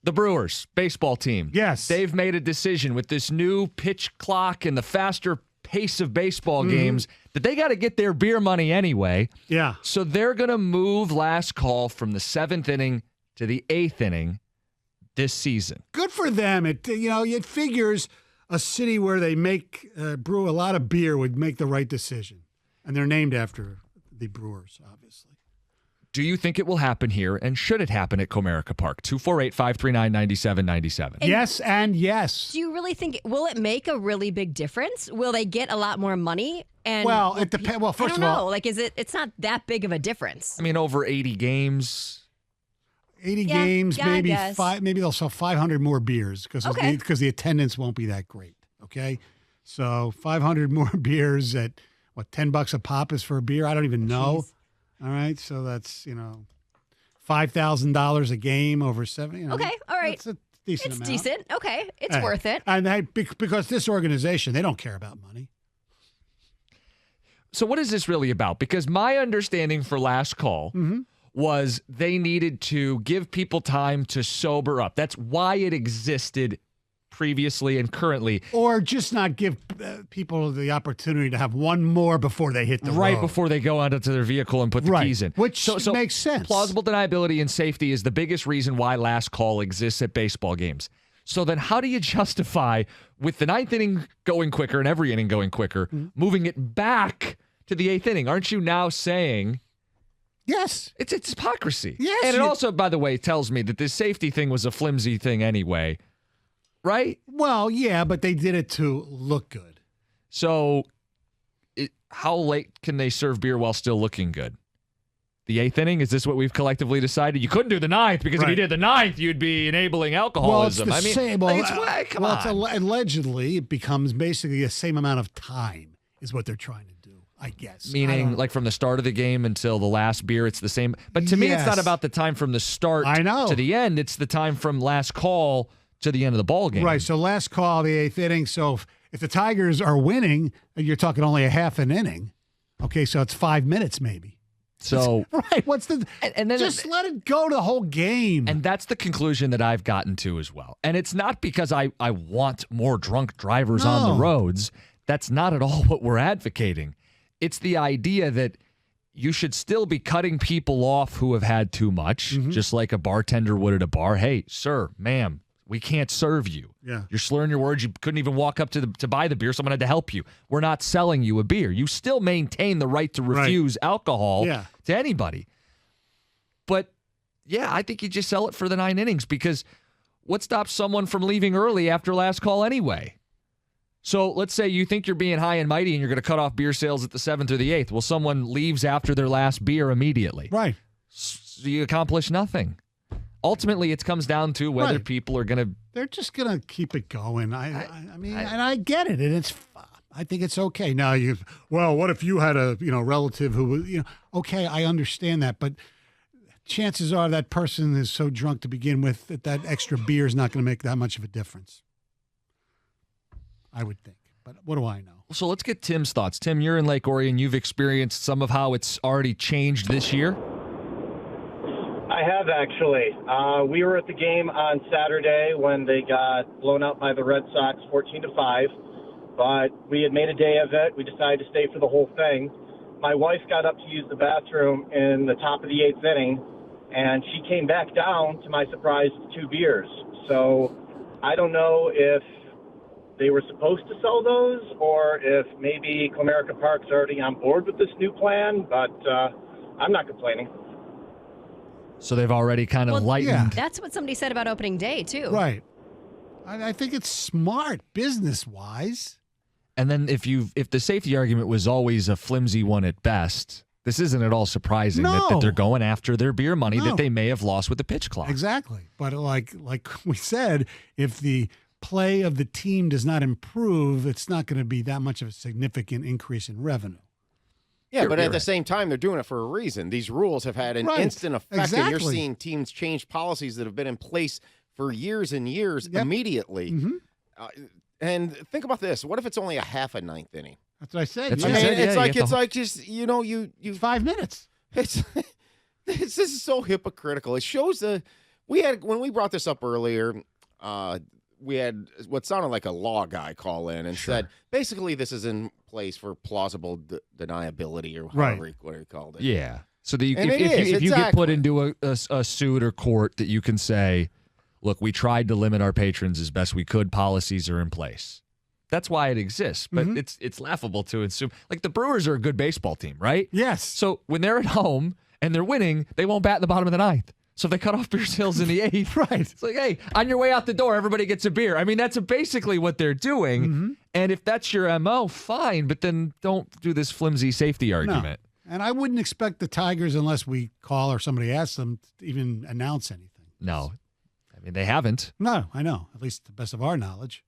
The Brewers baseball team. Yes. They've made a decision with this new pitch clock and the faster pace of baseball games that they got to get their beer money anyway. Yeah. So they're going to move last call from the 7th inning to the 8th inning this season. Good for them. It figures a city where they brew a lot of beer would make the right decision. And they're named after the Brewers, obviously. Do you think it will happen here, and should it happen at Comerica Park? 248-539-9797. Yes and yes. Do you really think, will it make a really big difference? Will they get a lot more money? And Well, it depends. Well, first of all, it's not that big of a difference. I mean, over 80 games. 80 games, yeah, maybe I guess. maybe they'll sell 500 more beers because the attendance won't be that great. Okay, so 500 more beers at $10 a pop is for a beer. I don't even know. Jeez. All right, so that's $5,000 a game over 7. Okay, all right. It's a decent It's amount. decent. Okay, it's worth it. And because this organization, they don't care about money. So what is this really about? Because my understanding for last call was they needed to give people time to sober up. That's why it existed previously and currently. Or just not give people the opportunity to have one more before they hit the Right road. before they go out into their vehicle and put the keys in. Which makes sense. Plausible deniability and safety is the biggest reason why last call exists at baseball games. So then how do you justify, with the 9th inning going quicker and every inning going quicker, moving it back to the 8th inning? Aren't you now saying... Yes. It's hypocrisy. Yes. And it also, by the way, tells me that this safety thing was a flimsy thing anyway. Right? Well, yeah, but they did it to look good. So how late can they serve beer while still looking good? The 8th inning? Is this what we've collectively decided? You couldn't do the 9th because if you did the 9th, you'd be enabling alcoholism. Well, it's the same. Come on. Allegedly, it becomes basically the same amount of time is what they're trying to do, I guess. Meaning, like from the start of the game until the last beer, it's the same. But to me, it's not about the time from the start to the end. It's the time from last call to the end of the ball game. Right. So last call, the 8th inning. So if the Tigers are winning, you're talking only a half an inning. Okay, so it's 5 minutes maybe. So right. What's the and then just let it go the whole game. And that's the conclusion that I've gotten to as well. And it's not because I want more drunk drivers on the roads. That's not at all what we're advocating. It's the idea that you should still be cutting people off who have had too much, just like a bartender would at a bar. Hey, sir, ma'am, we can't serve you. Yeah. You're slurring your words. You couldn't even walk up to buy the beer. Someone had to help you. We're not selling you a beer. You still maintain the right to refuse alcohol to anybody. But, yeah, I think you just sell it for the 9 innings because what stops someone from leaving early after last call anyway? So let's say you think you're being high and mighty and you're going to cut off beer sales at the 7th or the 8th. Well, someone leaves after their last beer immediately. Right. So you accomplish nothing. Ultimately, it comes down to whether people are going to... They're just going to keep it going. I mean, and I get it, and I think it's okay. Now, what if you had a relative who was, okay, I understand that, but chances are that person is so drunk to begin with that extra beer is not going to make that much of a difference. I would think, but what do I know? So let's get Tim's thoughts. Tim, you're in Lake Orion. You've experienced some of how it's already changed this year. I have actually. We were at the game on Saturday when they got blown out by the Red Sox 14-5, but we had made a day of it. We decided to stay for the whole thing. My wife got up to use the bathroom in the top of the 8th inning, and she came back down, to my surprise, 2 beers. So I don't know if they were supposed to sell those or if maybe Comerica Park's already on board with this new plan, but I'm not complaining. So they've already kind of lightened. Yeah. That's what somebody said about opening day, too. Right. I think it's smart business-wise. And then if the safety argument was always a flimsy one at best, this isn't at all surprising that they're going after their beer money that they may have lost with the pitch clock. Exactly. But like we said, if the play of the team does not improve, it's not going to be that much of a significant increase in revenue. Yeah, but at the same time, they're doing it for a reason. These rules have had an instant effect, and you're seeing teams change policies that have been in place for years and years immediately. And think about this. What if it's only a half a 9th inning? That's what I said. It's like just, you 5 minutes. This is so hypocritical. It shows When we brought this up earlier, we had what sounded like a law guy call in and said, basically, this is in place for plausible deniability or whatever he called it. Yeah. So that if you get put into a suit or court, that you can say, look, we tried to limit our patrons as best we could. Policies are in place. That's why it exists. But it's laughable to assume. Like, the Brewers are a good baseball team, right? Yes. So when they're at home and they're winning, they won't bat in the bottom of the ninth. So if they cut off beer sales in the 8th, right? It's like, hey, on your way out the door, everybody gets a beer. I mean, that's basically what they're doing. And if that's your MO, fine. But then don't do this flimsy safety argument. No. And I wouldn't expect the Tigers, unless we call or somebody asks them, to even announce anything. No. I mean, they haven't. No, I know. At least to the best of our knowledge.